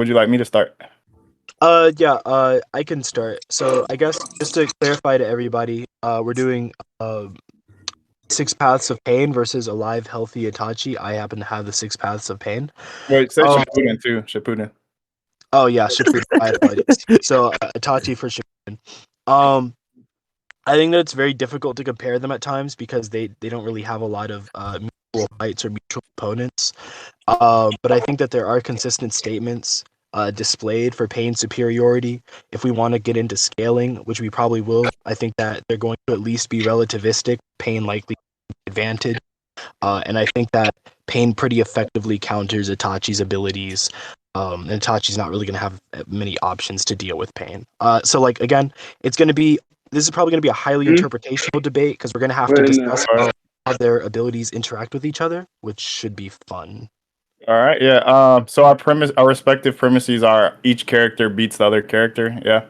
Would you like me to start? I can start. So I guess just to clarify to everybody, we're doing Six Paths of Pain versus Alive Healthy Itachi. I happen to have the Six Paths of Pain. Wait, say Um, Shippuden too. Shippuden. oh yeah, Shippuden. My apologies. So Itachi for Shippuden. Um, I think that it's very difficult to compare them at times because they don't really have a lot of mutual fights or mutual opponents. But I think that there are consistent statements displayed for pain superiority. If we want to get into scaling, which we probably will, I think that they're going to at least be relativistic. Pain likely advantage, and I think that pain pretty effectively counters Itachi's abilities. And Itachi's not really going to have many options to deal with pain. So like again, it's going to be this is probably going to be a highly interpretational debate because we're going to have to discuss how their abilities interact with each other, which should be fun. All right, yeah. So our respective premises are each character beats the other character. Yeah.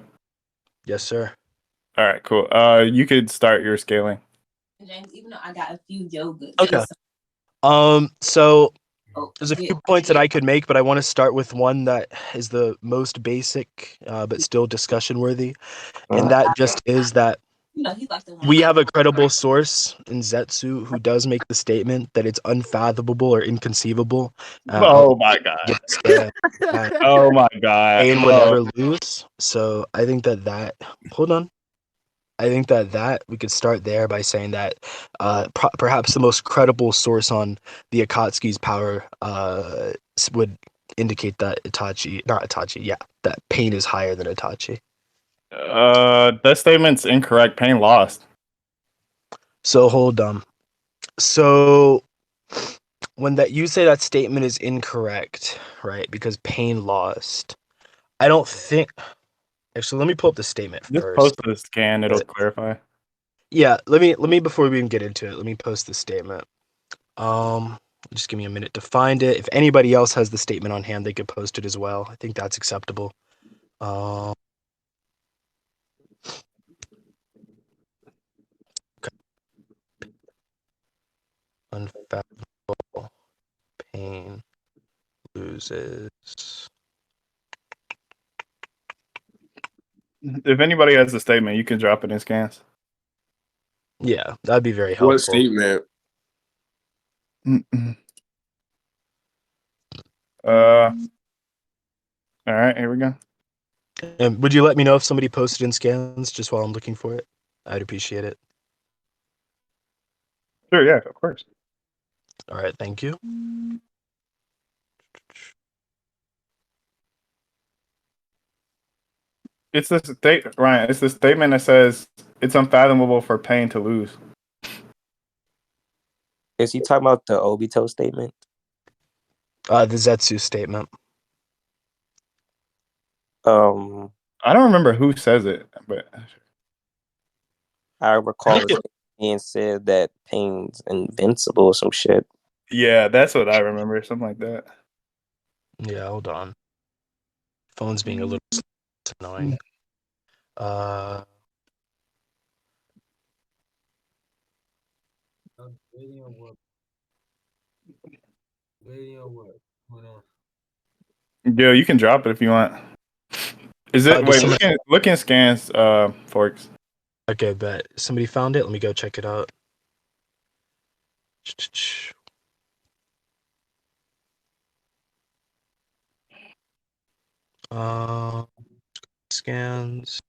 Yes, sir. All right, cool. You could start your scaling. James, even though I got a few yogurt. Okay. So there's a few points that I could make, but I want to start with one that is the most basic, but still discussion worthy, and that just is that we have a credible source in Zetsu who does make the statement that it's unfathomable or inconceivable. Oh my god. Yeah, Oh my god. Pain would never lose. So I think that hold on. I think that we could start there by saying that perhaps the most credible source on the Akatsuki's power would indicate that that Pain is higher than Itachi. That statement's incorrect. Pain lost. So hold on. So when that you say that statement is incorrect, right? Because Pain lost. I don't think. Actually, let me pull up the statement Just first. post the scan; it'll clarify. Yeah, let me before we even get into it, let me post the statement. Just give me a minute to find it. If anybody else has the statement on hand, they could post it as well. I think that's acceptable. Okay. Unfathomable Pain loses. If anybody has the statement, you can drop it in scans. Yeah, that'd be very helpful. What statement? All right, here we go. And would you let me know if somebody posted in scans just while I'm looking for it? I'd appreciate it. Sure, yeah, of course. All right, thank you. It's the statement, Ryan. It's the statement that says it's unfathomable for Pain to lose. Is he talking about the Obito statement? The Zetsu statement. I don't remember who says it, but I recall it being said that Pain's invincible or some shit. Yeah, that's what I remember. Something like that. Yeah, hold on. Phone's being a little annoying. Yo, you can drop it if you want. Is it wait? Look in scans, Forks. Okay, bet. Somebody found it. Let me go check it out. Scans.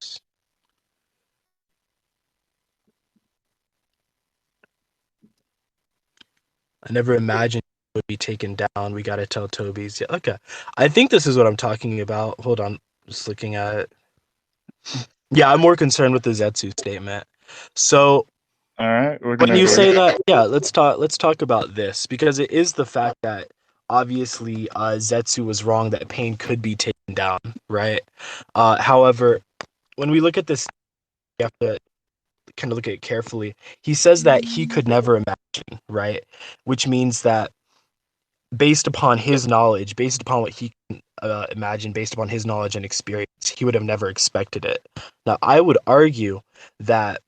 I never imagined it would be taken down. We gotta tell Toby's. Yeah, okay. I think this is what I'm talking about. Hold on. Just looking at it. Yeah, I'm more concerned with the Zetsu statement. So all right, when you say that, yeah, let's talk about this because it is the fact that obviously Zetsu was wrong that Pain could be taken down, right? However, when we look at this, you have to kind of look at it carefully. He says that he could never imagine, right? Which means that based upon his knowledge, based upon what he can imagine, based upon his knowledge and experience, he would have never expected it. Now, I would argue that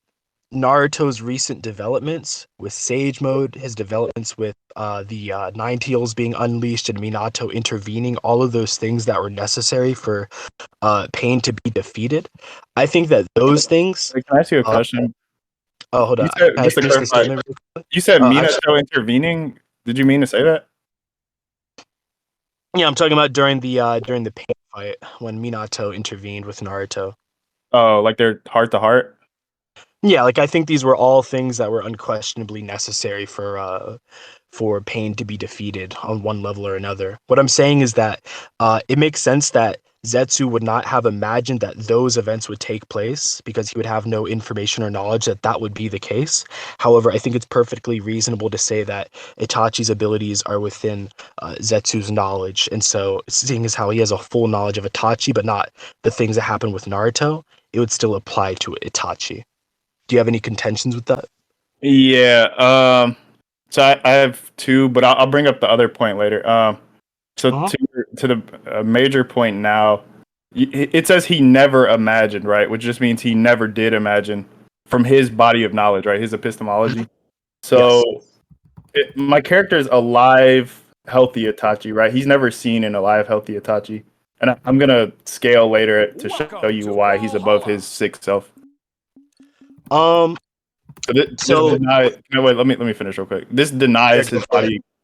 Naruto's recent developments with Sage Mode, his developments with the Nine Tails being unleashed and Minato intervening, all of those things that were necessary for Pain to be defeated. I think that those things. Wait, can I ask you a Uh, question? oh, hold You on. said, Can I just to finish the clarify, statement? you said Actually, Minato intervening. Did you mean to say that? yeah, I'm talking about during the Pain fight when Minato intervened with Naruto. Oh, like they're heart to heart. Yeah, like I think these were all things that were unquestionably necessary for Pain to be defeated on one level or another. What I'm saying is that it makes sense that Zetsu would not have imagined that those events would take place because he would have no information or knowledge that that would be the case. However, I think it's perfectly reasonable to say that Itachi's abilities are within Zetsu's knowledge, and so seeing as how he has a full knowledge of Itachi, but not the things that happen with Naruto, it would still apply to Itachi. Do you have any contentions with that? Yeah. So I have two, but I'll bring up the other point later. So Uh-huh. to the major point now, it says he never imagined, right? Which just means he never did imagine from his body of knowledge, right? His epistemology. So my character is alive, healthy Itachi, right? He's never seen an alive, healthy Itachi, and I'm gonna scale later to show you why he's above his sick self. Um. So this So no, wait. Let me finish real quick. This denies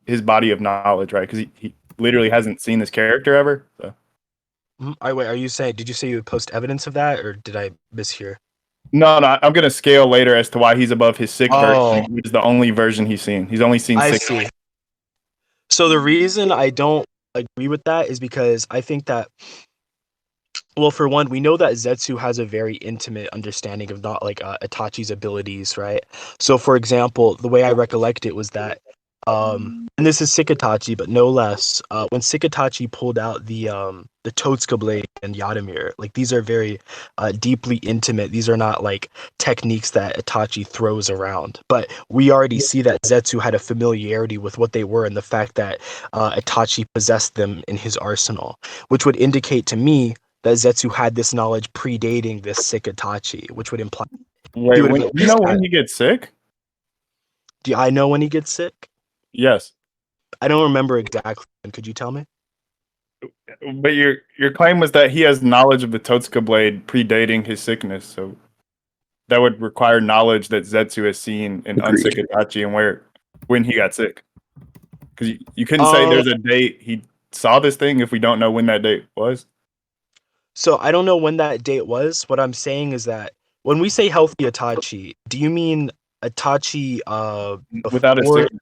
his body of knowledge, right? Because he literally hasn't seen this character ever. So. wait. Are you saying? Did you say you would post evidence of that, or did I mishear? No, I'm gonna scale later as to why he's above his sick Oh, version, which is the only version he's seen. He's only seen I sick. see. So the reason I don't agree with that is because I think that, well, for one, we know that Zetsu has a very intimate understanding of not like Itachi's abilities, right? So, for example, the way I recollect it was that, and this is Sikitachi, but no less. When Sikitachi pulled out the Totsuka blade and Yadamir, like these are very deeply intimate. These are not like techniques that Itachi throws around. But we already see that Zetsu had a familiarity with what they were and the fact that Itachi possessed them in his arsenal, which would indicate to me that Zetsu had this knowledge predating this sick Itachi, which would imply he Wait, would have when at you know least when had. he gets sick? Do I know when he gets sick? Yes, I don't remember exactly. Could you tell me? but your claim was that he has knowledge of the Totsuka blade predating his sickness. So that would require knowledge that Zetsu has seen in unsick Itachi and when he got sick. Because you couldn't say Um, there's a date he saw this thing if we don't know when that date was. so I don't know when that date was. What I'm saying is that when we say healthy Itachi, do you mean Itachi Without a before sickness.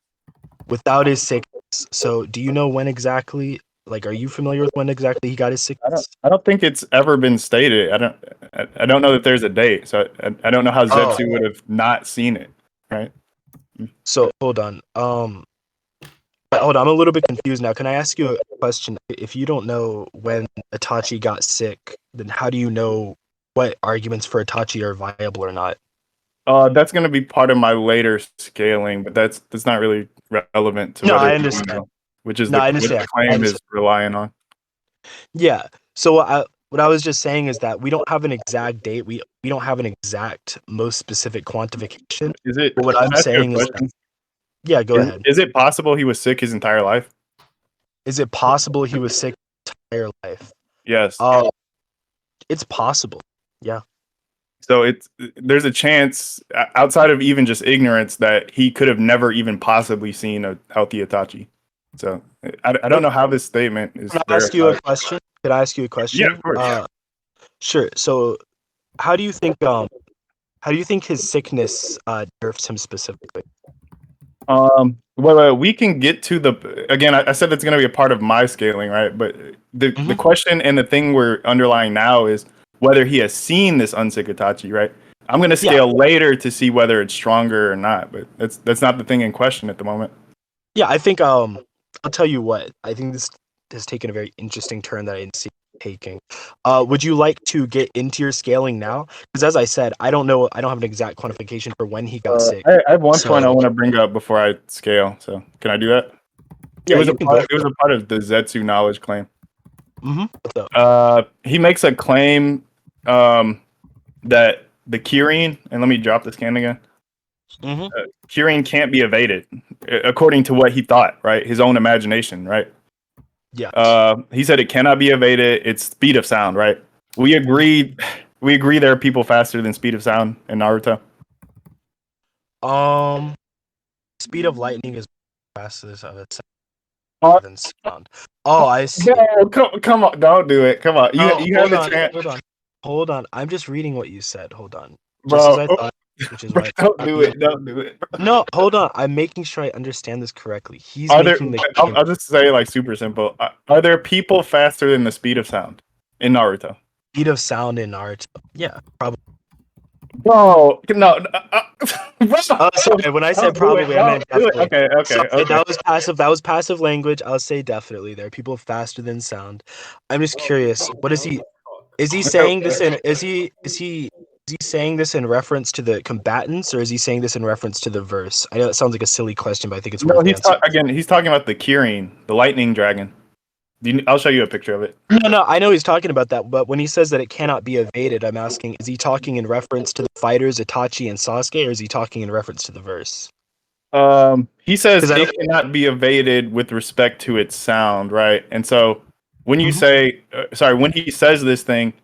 without his sickness? So do you know when exactly? Like, are you familiar with when exactly he got his sickness? I don't think it's ever been stated. I don't know that there's a date. So I don't know how Oh, Zetsu would have not seen it. Right. so hold on. Hold on, I'm a little bit confused now. Can I ask you a question? If you don't know when Itachi got sick, then how do you know what arguments for Itachi are viable or not? That's going to be part of my later scaling, but that's not really relevant to No, whether I we don't understand. know, which is No, I what the understand. I claim is understand. relying on. Yeah. So what I was just saying is that we don't have an exact date. We don't have an exact, most specific quantification. Is it? But what Can I'm I ask you a saying is that, question? yeah, go ahead. Is it possible he was sick his entire life? Is it possible he was sick his entire life? Yes. It's possible. Yeah. So there's a chance outside of even just ignorance that he could have never even possibly seen a healthy Itachi. So I don't know how this statement is Can I ask you a verified. question? Could I ask you a Yeah, question? of course. Sure. So, how do you think his sickness nerfs him specifically? Well, we can get to the again. I said that's going to be a part of my scaling, right? But the Mhm. question and the thing we're underlying now is whether he has seen this unsick Itachi, right? I'm going to Yeah. scale later to see whether it's stronger or not, but that's not the thing in question at the moment. Yeah, I think I'll tell you what. I think this has taken a very interesting turn that I didn't see it taking. Would you like to get into your scaling now? Because as I said, I don't know. I don't have an exact quantification for when he got sick. I have one point I So want to bring up before I scale. So can I do that? yeah, you can go. It was a part of the Zetsu knowledge claim. What's up? He makes a claim that the Kirin, and let me drop the scan again. Mhm. Kirin can't be evaded, according to what he thought, right? His own imagination, right? Yeah. He said it cannot be evaded. It's speed of sound, right? We agree. We agree there are people faster than speed of sound in Naruto. Speed of lightning is fastest of its Oh, than sound. Oh, I see. no, come on, don't do it. Come on, you No, you have hold the on, chance, hold on. I'm just reading what you said. Hold on. Just as bro. I thought, which is Bro, why. don't do it. Don't do it. No, hold on. I'm making sure I understand this correctly. He's Are there? making the I'll just say like super simple. Are there people faster than the speed of sound in Naruto? speed of sound in Naruto. Yeah, probably. Bro, no, bro, Oh, sorry. When I said don't do it. probably, I meant Don't do it. definitely. Okay, okay, Sorry, okay. that was passive. That was passive language. I'll say definitely. There are people faster than sound. I'm just curious. What is he? Is he saying this in? Is he saying this in reference to the combatants, or is he saying this in reference to the verse? I know it sounds like a silly question, but I think it's No, worth answering. again. He's talking about the Kirin, the lightning dragon. I'll show you a picture of it. No, I know he's talking about that, but when he says that it cannot be evaded, I'm asking: is he talking in reference to the fighters Itachi and Sasuke, or is he talking in reference to the verse? He says Because I it don't. cannot be evaded with respect to its sound, right? And so when you Mhm. say, sorry, when he says this thing,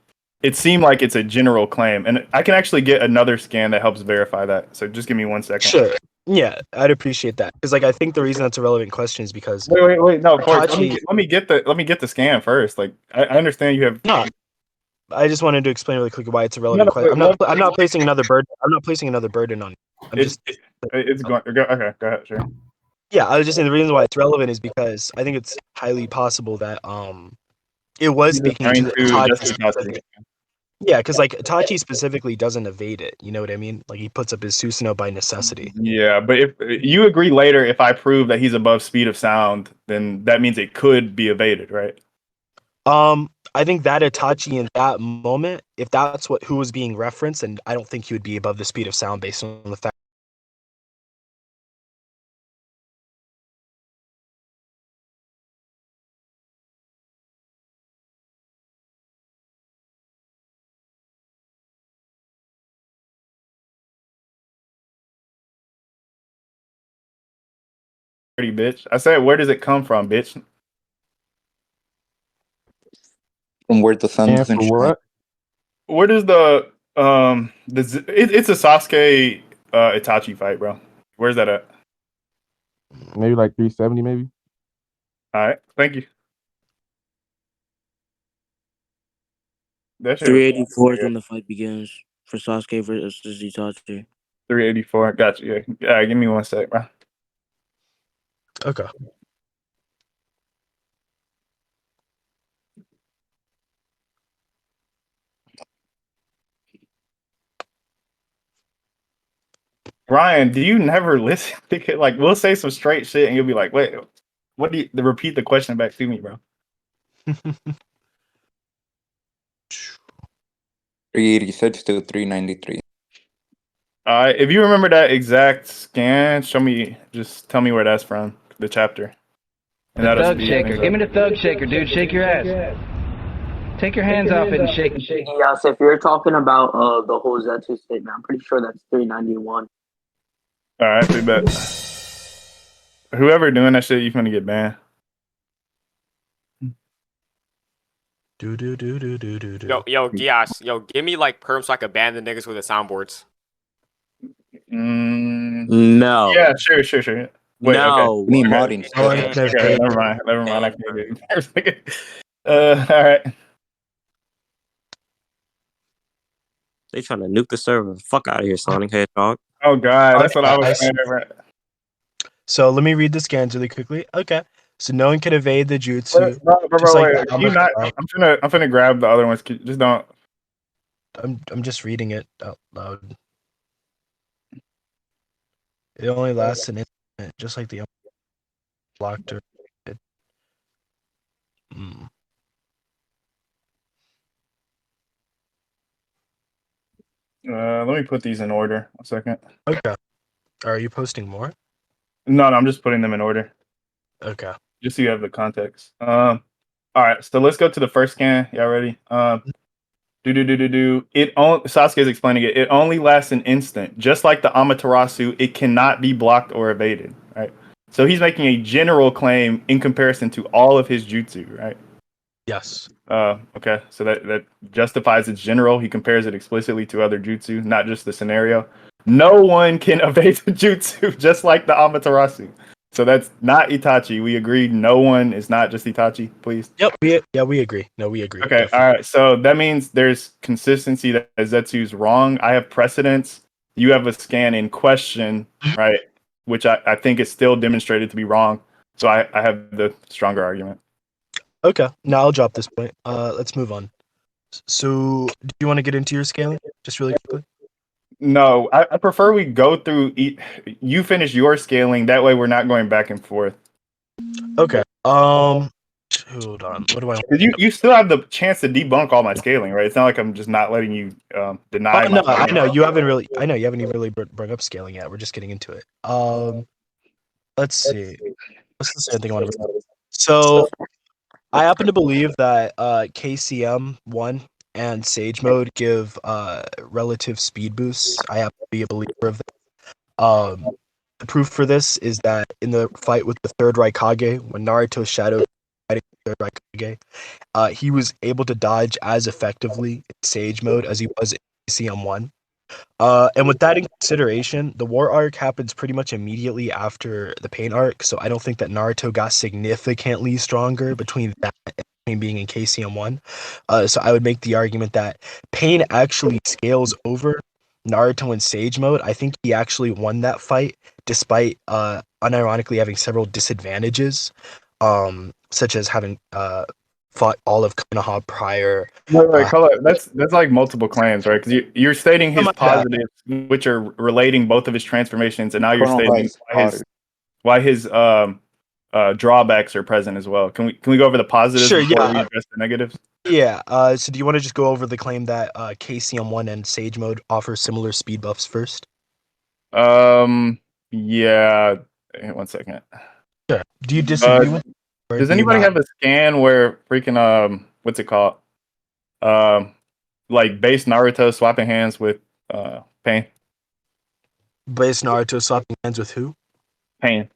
it seemed like it's a general claim, and I can actually get another scan that helps verify that. So just give me 1 second. Sure. Yeah, I'd appreciate that because, like, I think the reason that's a relevant question is because Wait. No, Corey, Itachi. let me get the scan first. Like, I understand you have. No, I just wanted to explain really quickly why it's a No, relevant question. wait, I'm not placing another burden. I'm not placing another burden on you. I'm it's just. it's going. Okay, go ahead. Sure. Yeah, I was just saying the reason why it's relevant is because I think it's highly possible that it was He's speaking to referring to Itachi just Itachi. specifically. Yeah, because like Itachi specifically doesn't evade it. You know what I mean? Like he puts up his Susanoo by necessity. Yeah, but if you agree later, if I prove that he's above speed of sound, then that means it could be evaded, right? I think that Itachi in that moment, if that's who was being referenced, and I don't think he would be above the speed of sound based on the fact. Pretty bitch. I said, where does it come from, bitch? From where the sun And doesn't for shine. what? Where does it's a Sasuke Itachi fight, bro? Where's that at? Maybe like 370, maybe. All right, thank you. That shit was 384 is when the fight begins for Sasuke versus Itachi. 384. Got you. Yeah, give me 1 sec, bro. Okay. Ryan, do you never listen? Like, we'll say some straight shit, and you'll be like, "Wait, what do you?" Repeat the question back to me, bro. 386 to 393. All right, if you remember that exact scan, show me. Just tell me where that's from, the chapter, and The that'll thug speed shaker. things Give me up. the thug shaker, dude. Shake your ass. Take your hands off it and shake. Yes, if you're talking about the whole Zetsu statement, I'm pretty sure that's 391. All right, we bet. Whoever doing that shit, you gonna get banned. Do. Yo, Geass, give me like perms so I can ban the niggas with the soundboards. No. Yeah, sure. Wait, okay. No. Me Okay. modding. No one Okay, can okay, evade. never mind. I can't get it. All right. They trying to nuke the server. Fuck out of here, Sonic Hedgehog. Oh God, that's what I was I saying. So let me read the scans really quickly. Okay. So no one can evade the jutsu. Bro, Just like wait. the You not? Amakara. I'm finna grab the other ones. Just don't. I'm just reading it out loud. It only lasts an instant, just like the blocked her. Mm. Let me put these in order. 1 second. Okay. Are you posting more? No, I'm just putting them in order. Okay. Just so you have the context. All right. So let's go to the first scan. Y'all ready? Sasuke's explaining it. It only lasts an instant, just like the Amaterasu. It cannot be blocked or evaded. Right. So he's making a general claim in comparison to all of his jutsu. Right. Yes. Okay. So that justifies its general. He compares it explicitly to other jutsu, not just the scenario. No one can evade the jutsu, just like the Amaterasu. So that's not Itachi. We agreed. No one is not just Itachi. Please. Yep. We agree. No, we agree. Okay, Definitely. all right. So that means there's consistency that Zetsu's wrong. I have precedence. You have a scan in question, right? Which I think is still demonstrated to be wrong. So I have the stronger argument. Okay. Now I'll drop this point. Let's move on. So, do you want to get into your scaling just really quickly? No, I prefer we go through. You finish your scaling. That way, we're not going back and forth. Okay. Hold on. What do I? Because you still have the chance to debunk all my scaling, right? It's not like I'm just not letting you deny. Oh, no, I know you haven't really. I know you haven't even really brought up scaling yet. We're just getting into it. Let's see. What's the second thing I want to? So, I happen to believe that KCM 1 and Sage Mode give relative speed boosts. I happen to be a believer of that. The proof for this is that in the fight with the third Raikage, when Naruto's shadow fighting the third Raikage, he was able to dodge as effectively in Sage Mode as he was in KCM 1. And with that in consideration, the war arc happens pretty much immediately after the pain arc, so I don't think that Naruto got significantly stronger between that and Pain being in KCM 1. So I would make the argument that Pain actually scales over Naruto in Sage Mode. I think he actually won that fight, despite unironically having several disadvantages, such as having fought all of Konoha prior. Wait, hold up. That's like multiple claims, right? Because you're stating his positives, which are relating both of his transformations, and now you're stating why his drawbacks are present as well. Can we go over the positives before we address the negatives? Yeah. So do you want to just go over the claim that KCM 1 and Sage Mode offer similar speed buffs first? Yeah. One second. Sure. Do you disagree with? Does anybody have a scan where freaking what's it called? Like base Naruto swapping hands with Pain. Base Naruto swapping hands with who? Pain.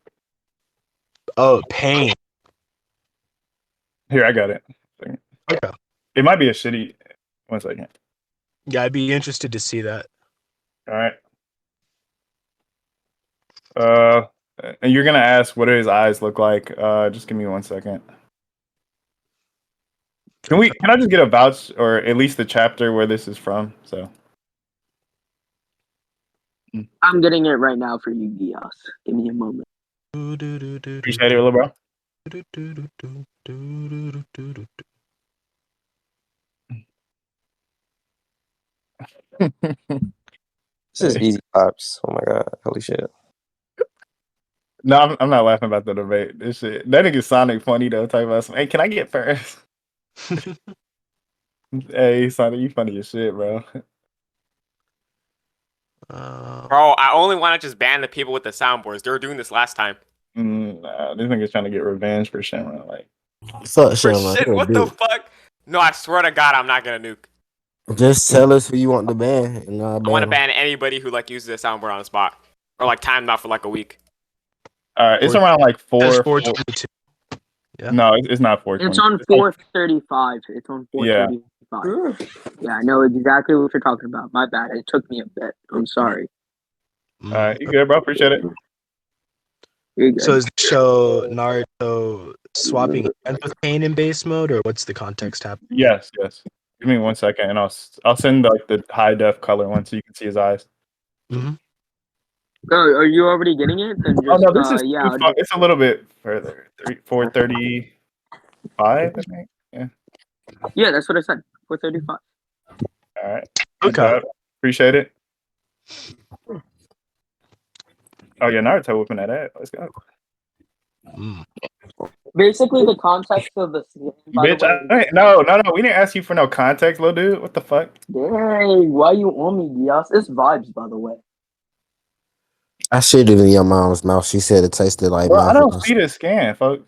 Oh, Pain. Here, I got it. Okay. It might be a shitty. 1 second. Yeah, I'd be interested to see that. All right. And you're gonna ask what do his eyes look like? Just give me 1 second. Can I just get a vouch or at least the chapter where this is from? So I'm getting it right now for you, Geass. Give me a moment. Appreciate it, little bro. This is easy pops. Oh my god, holy shit. No, I'm not laughing about the debate. This shit, that nigga Sonic funny though. Talking about some. Hey, can I get first? Hey, Sonic, you funny as shit, bro. Bro, I only want to just ban the people with the soundboards. They were doing this last time. Nah, this nigga's trying to get revenge for Shenron. Like, for shit, what the fuck? No, I swear to God, I'm not gonna nuke. Just tell us who you want to ban, and I'll ban. I want to ban anybody who like uses a soundboard on the spot or like timed out for like a week. It's around like 4:22. Yeah. No, it's not 4:20. It's on 4:35. It's on 4:35. Yeah, I know exactly what you're talking about. My bad. It took me a bit. I'm sorry. All right, you good, bro? Appreciate it. So is the show Naruto swapping hands with Pain in base mode, or what's the context happening? Yes. Give me 1 second, and I'll send like the high def color one so you can see his eyes. Mm-hmm. Oh, are you already getting it? Then just, no, this is it's a little bit further. 4:35, I think. Yeah, that's what I said. 4:35. All right. Okay. Appreciate it. Oh yeah, Naruto whipping that ass. Let's go. Basically, the context of the scene. Bitch, no. We didn't ask you for no context, little dude. What the fuck? Dang, why you on me, Geass? It's vibes, by the way. I shit it in your mom's mouth. She said it tasted like. Well, I don't see the scan, folks.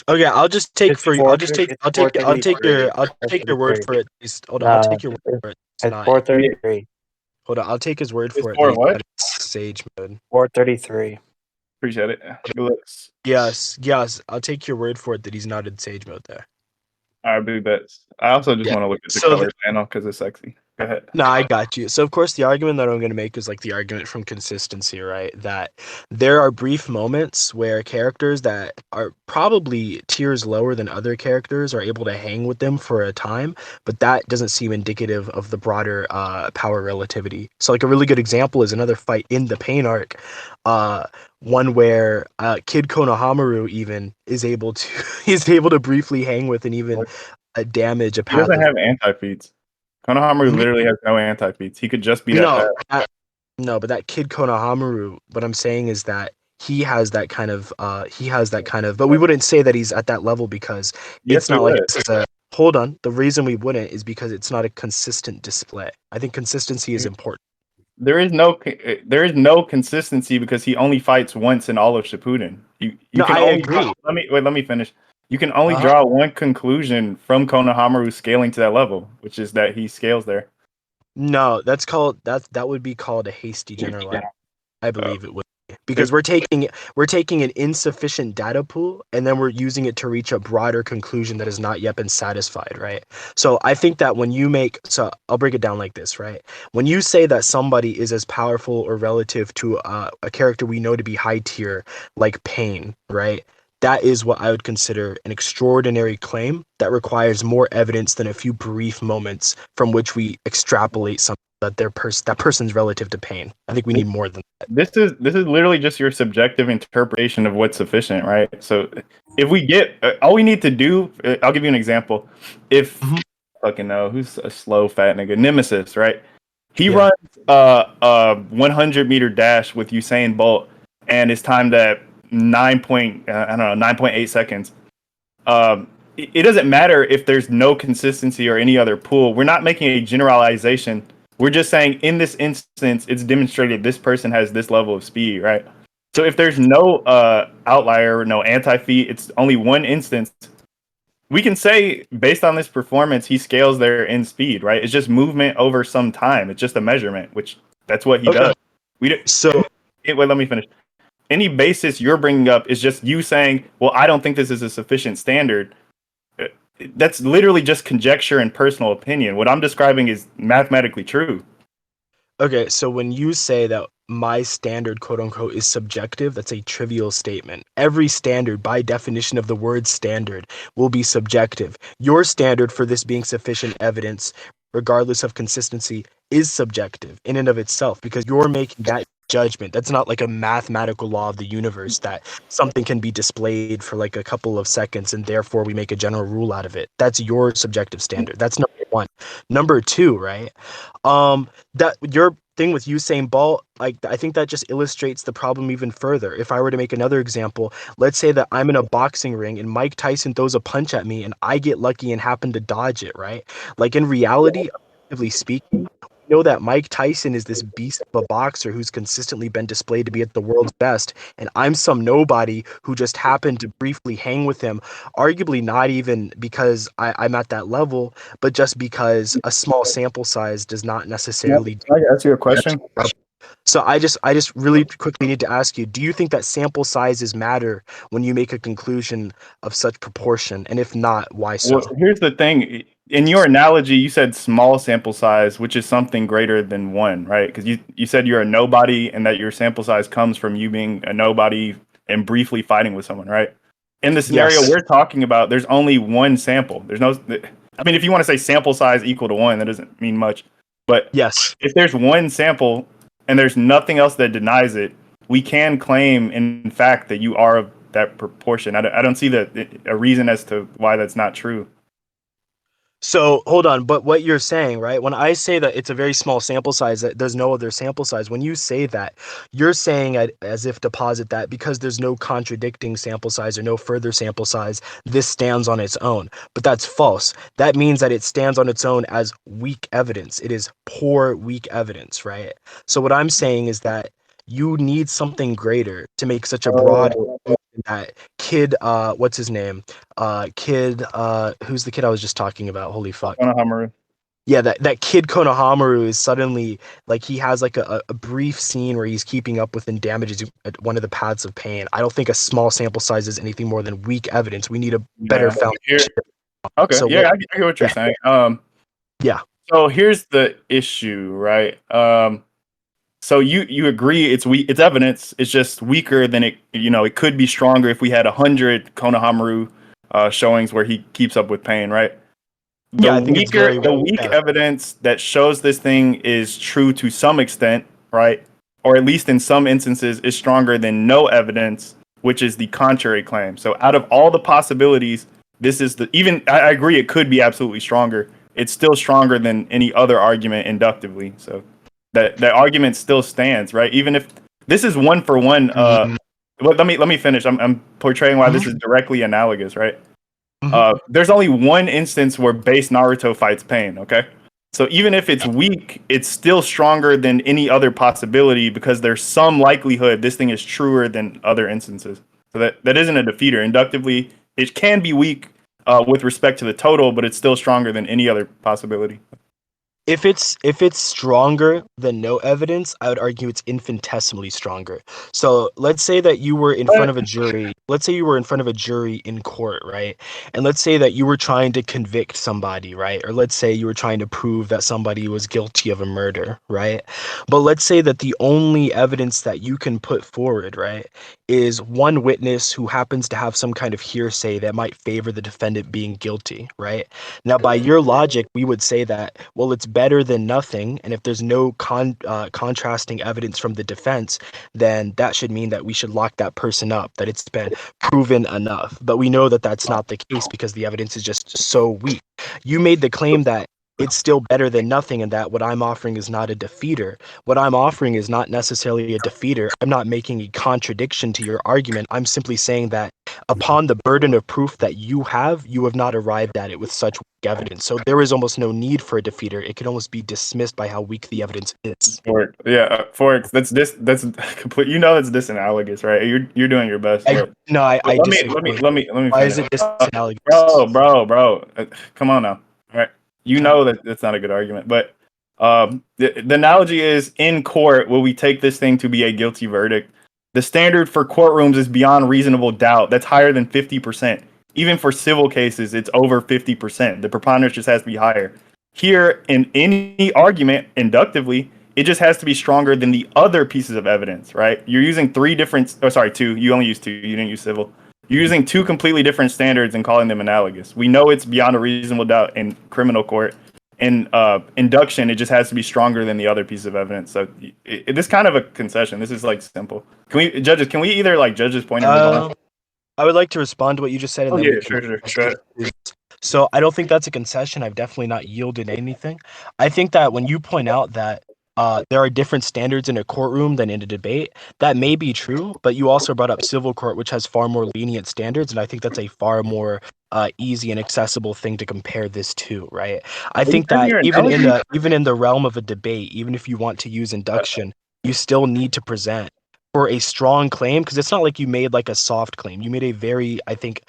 Okay, I'll just take It's for four. I'll just take It's I'll take I'll take your 433. word for it. Hold on, I'll take your word for it. It's It's not. 433. Hold on, I'll take his word It's for it that for he's what? not in sage mode. 433. Appreciate it. Good looks. Yes, I'll take your word for it that he's not in sage mode there. All right, big bets. I also just Yeah. want to look at the So color panel because it's sexy. Go ahead. No, I got you. So, of course, the argument that I'm going to make is like the argument from consistency, right? That there are brief moments where characters that are probably tiers lower than other characters are able to hang with them for a time, but that doesn't seem indicative of the broader power relativity. So, like, a really good example is another fight in the Pain arc, one where Kid Konohamaru even is able to he's able to briefly hang with and even damage a He path doesn't of. have anti-feats. Konohamaru literally has no anti-feats. He could just be that No, fast. no, but that Kid Konohamaru, what I'm saying is that he has that kind of but we wouldn't say that he's at that level because Yes, it's we not like would. this is a hold on. The reason we wouldn't is because it's not a consistent display. I think consistency is important. There is no consistency because he only fights once in all of Shippuden. You No, can I only agree. let me finish. You can only Uh-huh. draw one conclusion from Konohamaru scaling to that level, which is that he scales there. No, that would be called a hasty generalization. I believe it would be. Because There's- we're taking an insufficient data pool and then we're using it to reach a broader conclusion that has not yet been satisfied, right? So I think that so I'll break it down like this, right? When you say that somebody is as powerful or relative to a character we know to be high tier, like Pain, right? That is what I would consider an extraordinary claim that requires more evidence than a few brief moments from which we extrapolate something that that person's relative to Pain. I think we need more than that. This is literally just your subjective interpretation of what's sufficient, right? So if we get all we need to do, I'll give you an example. If fucking know who's a slow fat nigga, Nemesis, right? He runs 100-meter dash with Usain Bolt, and it's timed at 9.8 seconds. It doesn't matter if there's no consistency or any other pool. We're not making a generalization. We're just saying in this instance, it's demonstrated this person has this level of speed, right? So if there's no outlier, no anti-feat, it's only one instance. We can say based on this performance, he scales there in speed, right? It's just movement over some time. It's just a measurement, which that's what he does. Wait, let me finish. Any basis you're bringing up is just you saying, well, I don't think this is a sufficient standard. That's literally just conjecture and personal opinion. What I'm describing is mathematically true. Okay, so when you say that my standard, quote unquote, is subjective, that's a trivial statement. Every standard, by definition of the word standard, will be subjective. Your standard for this being sufficient evidence, regardless of consistency, is subjective in and of itself because you're making that judgment. That's not like a mathematical law of the universe that something can be displayed for like a couple of seconds and therefore we make a general rule out of it. That's your subjective standard. That's number one. Number two, right? That your thing with Usain Bolt, like I think that just illustrates the problem even further. If I were to make another example, let's say that I'm in a boxing ring and Mike Tyson throws a punch at me and I get lucky and happen to dodge it, right? Like in reality, objectively speaking, we know that Mike Tyson is this beast of a boxer who's consistently been displayed to be at the world's best, and I'm some nobody who just happened to briefly hang with him, arguably not even because I'm at that level, but just because a small sample size does not necessarily Can I ask you a question? So I just really quickly need to ask you, do you think that sample sizes matter when you make a conclusion of such proportion? And if not, why so? Well, here's the thing. In your analogy, you said small sample size, which is something greater than one, right? Because you said you're a nobody and that your sample size comes from you being a nobody and briefly fighting with someone, right? In the scenario Yes. we're talking about, there's only one sample. There's no, I mean, if you want to say sample size equal to one, that doesn't mean much. But yes, if there's one sample and there's nothing else that denies it, we can claim, in fact, that you are of that proportion. I don't see a reason as to why that's not true. So hold on, but what you're saying, right? When I say that it's a very small sample size, that there's no other sample size, when you say that, you're saying it as if to posit that because there's no contradicting sample size or no further sample size, this stands on its own. But that's false. That means that it stands on its own as weak evidence. It is poor, weak evidence, right? So what I'm saying is that you need something greater to make such a broad conclusion that kid, what's his name? Who's the kid I was just talking about? Holy fuck. Konohamaru. Yeah, that kid Konohamaru is suddenly like he has like a brief scene where he's keeping up with and damages one of the paths of pain. I don't think a small sample size is anything more than weak evidence. We need a better foundation. Okay, So yeah, I get what you're saying. Yeah. So here's the issue, right? So you agree it's weak, it's evidence. It's just weaker than it. It could be stronger if we had 100 Konohamaru showings where he keeps up with pain, right? I think it's very weak evidence that shows this thing is true to some extent, right? Or at least in some instances, is stronger than no evidence, which is the contrary claim. So out of all the possibilities, this is I agree it could be absolutely stronger. It's still stronger than any other argument inductively. So that argument still stands, right? Even if this is one for one. Let me finish. I'm portraying why this is directly analogous, right? There's only one instance where base Naruto fights pain, okay? So even if it's weak, it's still stronger than any other possibility because there's some likelihood this thing is truer than other instances. So that isn't a defeater. Inductively, it can be weak with respect to the total, but it's still stronger than any other possibility. If it's stronger than no evidence, I would argue it's infinitesimally stronger. So let's say that you were in front of a jury. Let's say you were in front of a jury in court, right? And let's say that you were trying to convict somebody, right? Or let's say you were trying to prove that somebody was guilty of a murder, right? But let's say that the only evidence that you can put forward, right, is one witness who happens to have some kind of hearsay that might favor the defendant being guilty, right? Now, by your logic, we would say that, well, it's better than nothing, and if there's no contrasting evidence from the defense, then that should mean that we should lock that person up, that it's been proven enough. But we know that that's not the case because the evidence is just so weak. You made the claim that it's still better than nothing and that what I'm offering is not a defeater. What I'm offering is not necessarily a defeater. I'm not making a contradiction to your argument. I'm simply saying that upon the burden of proof that you have not arrived at it with such weak evidence. So there is almost no need for a defeater. It can almost be dismissed by how weak the evidence is. Forex, that's complete. That's disanalogous, right? You're doing your best. I disagree. Let me Why finish. is it disanalogous? Bro, come on now. All right, that that's not a good argument, but the analogy is in court. Will we take this thing to be a guilty verdict? The standard for courtrooms is beyond reasonable doubt. That's higher than 50%. Even for civil cases, it's over 50%. The preponderance just has to be higher. Here, in any argument, inductively, it just has to be stronger than the other pieces of evidence, right? You're using two. You only used two. You didn't use civil. You're using two completely different standards and calling them analogous. We know it's beyond a reasonable doubt in criminal court. In induction, it just has to be stronger than the other piece of evidence. So this kind of a concession. This is like simple. Can we either like judges point I would like to respond to what you just said. And sure. So I don't think that's a concession. I've definitely not yielded anything. I think that when you point out that there are different standards in a courtroom than in a debate, that may be true, but you also brought up civil court, which has far more lenient standards, and I think that's a far more easy and accessible thing to compare this to, right? I think that even in the realm of a debate, even if you want to use induction, you still need to present for a strong claim, because it's not like you made like a soft claim. You made a very, I think,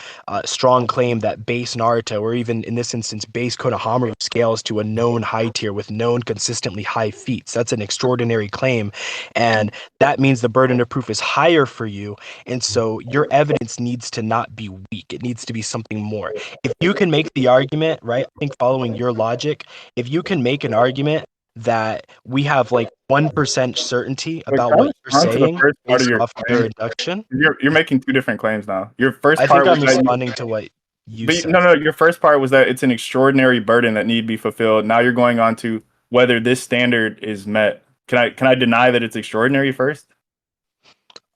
strong claim that base Naruto, or even in this instance, base Konohamaru, scales to a known high tier with known consistently high feats. That's an extraordinary claim, and that means the burden of proof is higher for you, and so your evidence needs to not be weak. It needs to be something more. If you can make the argument, right, I think following your logic, if you can make an argument that we have like 1% certainty about what you're saying based off of your induction. You're making two different claims now. Your first I part think I'm responding to what you said. No, your first part was that it's an extraordinary burden that need to be fulfilled. Now you're going on to whether this standard is met. Can I deny that it's extraordinary first?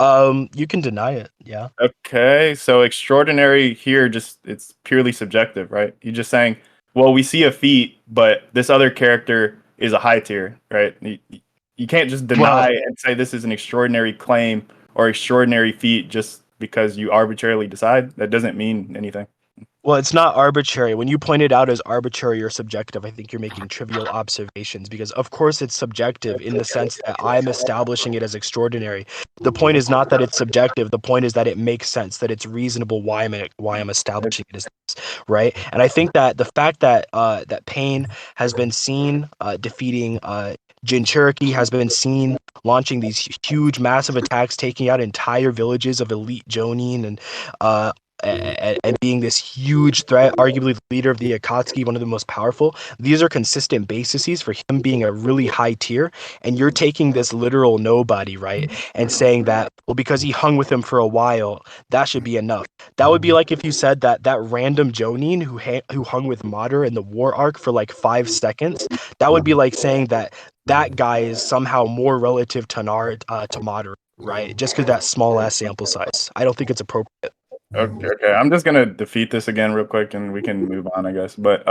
You can deny it, yeah. Okay, so extraordinary here, it's purely subjective, right? You're just saying, well, we see a feat, but this other character is a high tier, right? You can't just deny and say this is an extraordinary claim or extraordinary feat just because you arbitrarily decide. That doesn't mean anything. Well, it's not arbitrary. When you point it out as arbitrary or subjective, I think you're making trivial observations because, of course, it's subjective in the sense that I'm establishing it as extraordinary. The point is not that it's subjective. The point is that it makes sense, that it's reasonable why I'm establishing it as this, right? And I think that the fact that that Pain has been seen defeating Jin Cherokee, has been seen launching these huge, massive attacks, taking out entire villages of elite Jonin and and being this huge threat, arguably the leader of the Akatsuki, one of the most powerful. These are consistent bases for him being a really high tier, and you're taking this literal nobody, right, and saying that, well, because he hung with him for a while, that should be enough. That would be like if you said that that random Jonin who hung with Mater in the war arc for like 5 seconds, that would be like saying that that guy is somehow more relative to to Mater, right? Just because that small ass sample size. I don't think it's appropriate. Okay. I'm just gonna defeat this again real quick, and we can move on, I guess. But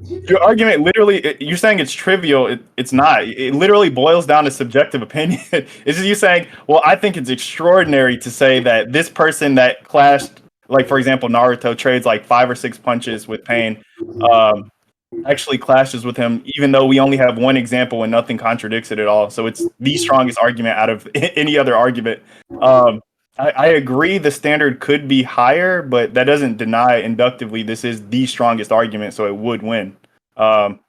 your argument literally, you're saying it's trivial. It's not. It literally boils down to subjective opinion. It's just you saying, well, I think it's extraordinary to say that this person that clashed, like for example, Naruto trades like 5 or 6 punches with Pain, um, actually clashes with him, even though we only have one example and nothing contradicts it at all. So it's the strongest argument out of any other argument. Um, I agree the standard could be higher, but that doesn't deny inductively this is the strongest argument, so it would win. Um,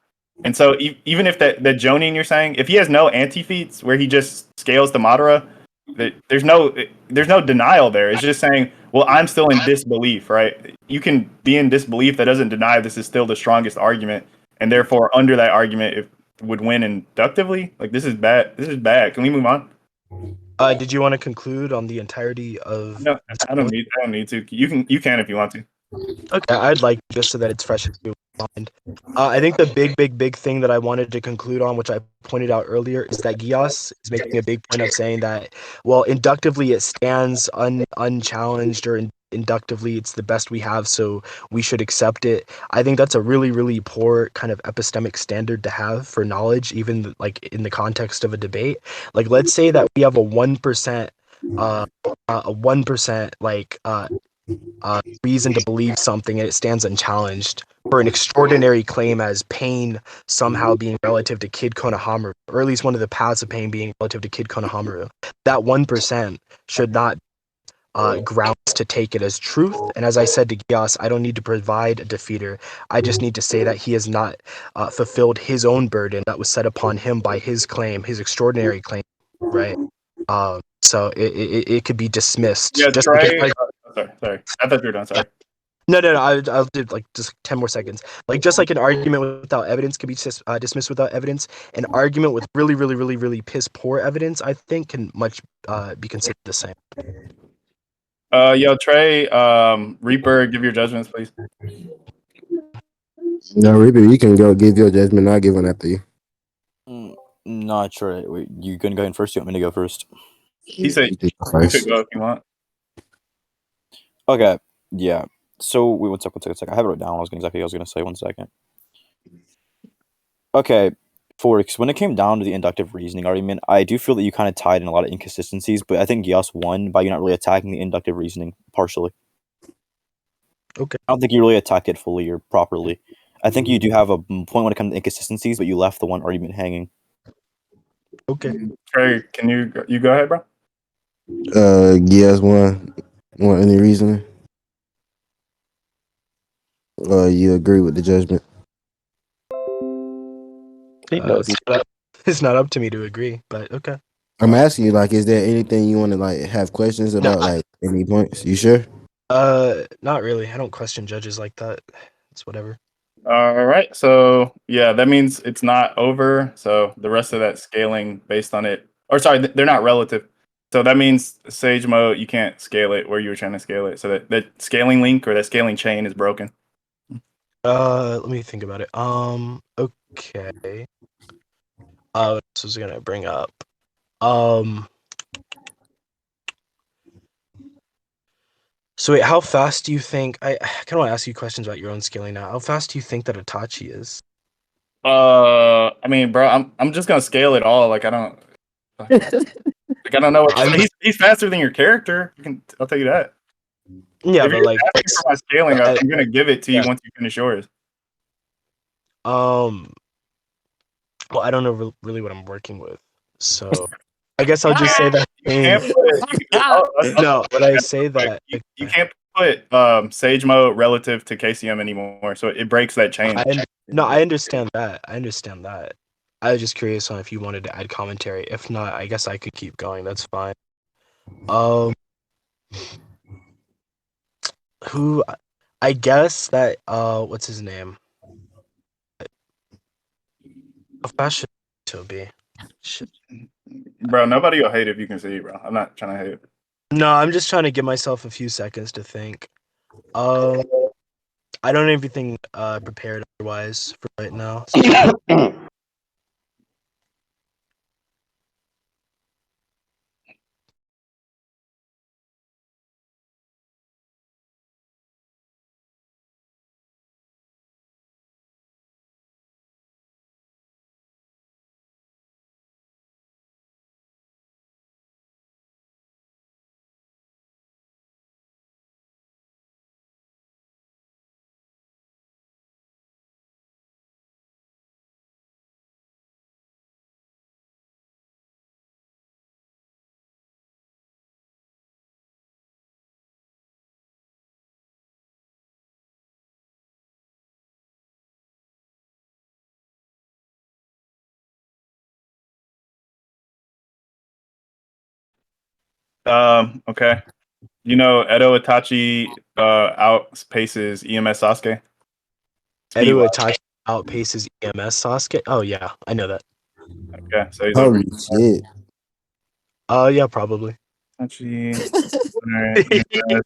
and so even if that Jonin you're saying, if he has no anti feats where he just scales the Madara, there's no denial there. It's just saying, well, I'm still in disbelief, right? You can be in disbelief. That doesn't deny this is still the strongest argument, and therefore under that argument, it would win inductively. Like this is bad. This is bad. Can we move on? Did you want to conclude on the entirety of? No, I don't need to. You can if you want to. Okay, I'd like just so that it's fresh in your mind. I think the big thing that I wanted to conclude on, which I pointed out earlier, is that Geass is making a big point of saying that, well, inductively it stands unchallenged, or inductively it's the best we have, so we should accept it. I think that's a really poor kind of epistemic standard to have for knowledge, even like in the context of a debate. Like, let's say that we have a 1%, a 1% reason to believe something and it stands unchallenged for an extraordinary claim as Pain somehow being relative to Kid Konohamaru, or at least one of the paths of Pain being relative to Kid Konohamaru. That 1% should not grounds to take it as truth. And as I said to Geass, I don't need to provide a defeater. I just need to say that he has not fulfilled his own burden that was set upon him by his claim, his extraordinary claim, right? So it could be dismissed. Yeah, Just Trey. because, Sorry. I thought you were done. Sorry. no. I'll do like just 10 more seconds. Like, just like an argument without evidence can be dismissed without evidence, an argument with really piss poor evidence, I think, can much be considered the same. Yo, Trey, Reaper, give your judgments, please. No, Reaper, you can go give your judgment. I'll give one after you. Not sure. Wait, you gonna go in first? You want me to go first? He said You take you first. could go if you want. Okay. Yeah. So wait, one second. I have it wrote down. I was gonna say 1 second. Okay. Because when it came down to the inductive reasoning argument, I do feel that you kind of tied in a lot of inconsistencies, but I think Geass won by you not really attacking the inductive reasoning partially. Okay. I don't think you really attacked it fully or properly. I think you do have a point when it comes to inconsistencies, but you left the one argument hanging. Okay. Trey, can you go ahead, bro? Geass won. Want any reasoning? You agree with the judgment? It's not up to me to agree, but okay. I'm asking you, like, is there anything you want to like have questions about, like any points? You sure? Not really. I don't question judges like that. It's whatever. All right. So yeah, that means it's not over. So the rest of that scaling based on it, or sorry, they're not relative. So that means Sage Mode, you can't scale it where you were trying to scale it. So that scaling link or that scaling chain is broken. Let me think about it. Okay. What else was I gonna bring up? So wait, how fast do you think? I kind of want to ask you questions about your own scaling now. How fast do you think that Itachi is? I mean, bro, I'm just gonna scale it all. Like I don't know what he's faster than your character. I'll tell you that. Yeah, If but you're like, asking for my scaling, I- I'm gonna give it to you yeah. once you finish yours. Well, I don't know really what I'm working with, so I guess I'll just say that. You can't put. No, but I say that You can't put Sage Mode relative to KCM anymore, so it breaks that chain. I understand that. I was just curious on if you wanted to add commentary. If not, I guess I could keep going. That's fine. Who? I guess that what's his name? A fashion to be. Shit. Bro, nobody will hate if you can see, bro. I'm not trying to hate. No, I'm just trying to give myself a few seconds to think. I don't have anything prepared otherwise for right now. So. Okay. You know, Edo Itachi outpaces EMS Sasuke. Edo Itachi outpaces EMS Sasuke. Oh yeah, I know that. Okay, so he's over. Holy shit. Yeah, probably. Itachi. EMS.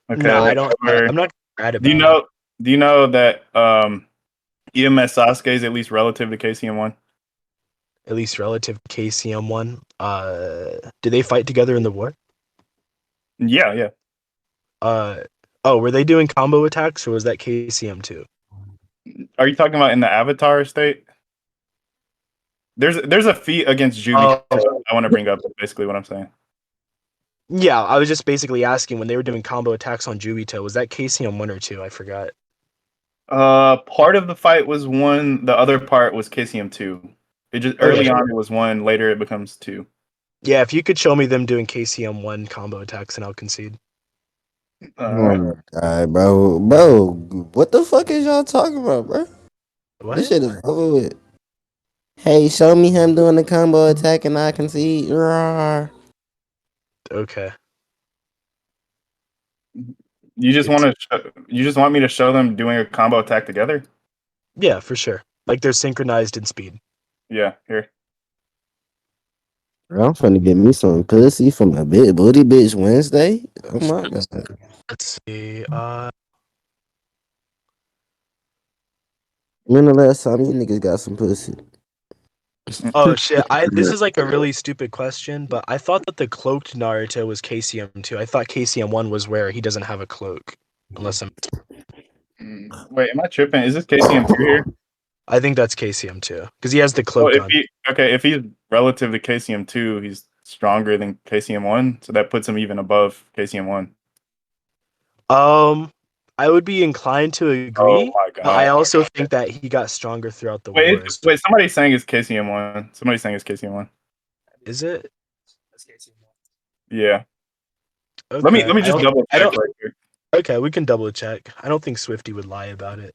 Okay. No, I don't. over. I'm not mad Do you about it. know? Do you know that EMS Sasuke is at least relative to KCM1? At least relative to KCM one. Did they fight together in the war? Yeah, yeah. Oh, were they doing combo attacks or was that KCM two? Are you talking about in the Avatar state? There's a feat against Jubi I want to bring up. Basically, what I'm saying. Yeah, I was just basically asking when they were doing combo attacks on Jubito, was that KCM one or two? I forgot. Part of the fight was one. The other part was KCM2. It just early on it was one. Later it becomes two. Yeah, if you could show me them doing KCM one combo attacks, then I'll concede. Oh my god, bro. Bro, what the fuck is y'all talking about, bro? What? This shit is over with. Hey, show me him doing the combo attack and I can see. Rawr. Okay. You just want me to show them doing a combo attack together? Yeah, for sure. Like they're synchronized in speed. Yeah, here. Bro, I'm trying to get me some pussy from a big booty bitch Wednesday. Oh my god. Let's see. When the last time you niggas got some pussy? Oh shit! This is like a really stupid question, but I thought that the cloaked Naruto was KCM 2. I thought KCM 1 was where he doesn't have a cloak, unless I'm. Wait, am I tripping? Is this KCM2 here? I think that's KCM 2 because he has the cloak on. If he's relative to KCM2, he's stronger than KCM1, so that puts him even above KCM1. I would be inclined to agree. Oh my god! But I also think that he got stronger throughout the wars. Wait, somebody's saying it's KCM1. Somebody's saying it's KCM1. Is it? Yeah. Okay. Let me just double check right here. Okay, we can double check. I don't think Swifty would lie about it.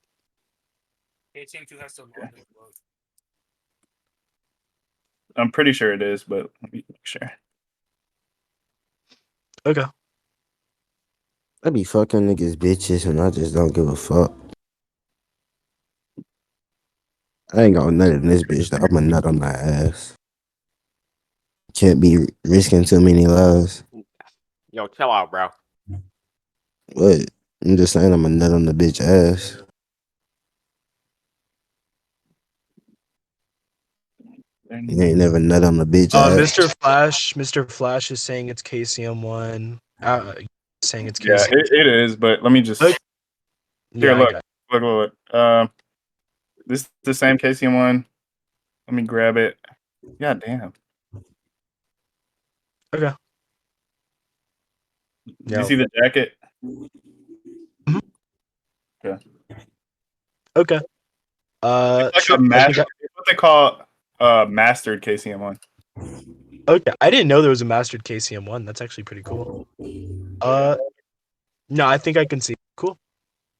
I'm pretty sure it is, but let me make sure. Okay. I be fucking niggas bitches and I just don't give a fuck. I ain't got nut in this bitch though. I'm a nut on my ass. Can't be risking too many lives. Yo, chill out, bro. What? I'm just saying I'm a nut on the bitch ass. You ain't never nut on the bitch ass. Mr. Flash is saying it's KCM 1. Saying it's KCM. Yeah, it is, but let me just here. Look. This is the same KCM1. Let me grab it. God damn. Okay. You see the jacket? Yeah. Okay. It's sure. like a master. It's what they call mastered KCM1. Okay, I didn't know there was a mastered KCM1. That's actually pretty cool. No, I think I can see. Cool.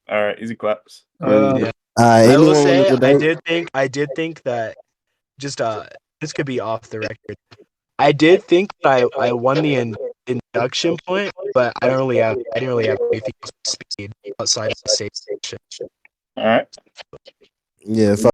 All right, easy claps. Yeah. I will say I did think that just this could be off the record. I did think that I won the induction point, but I didn't really have anything else with speed outside of the save station. All right. Yeah,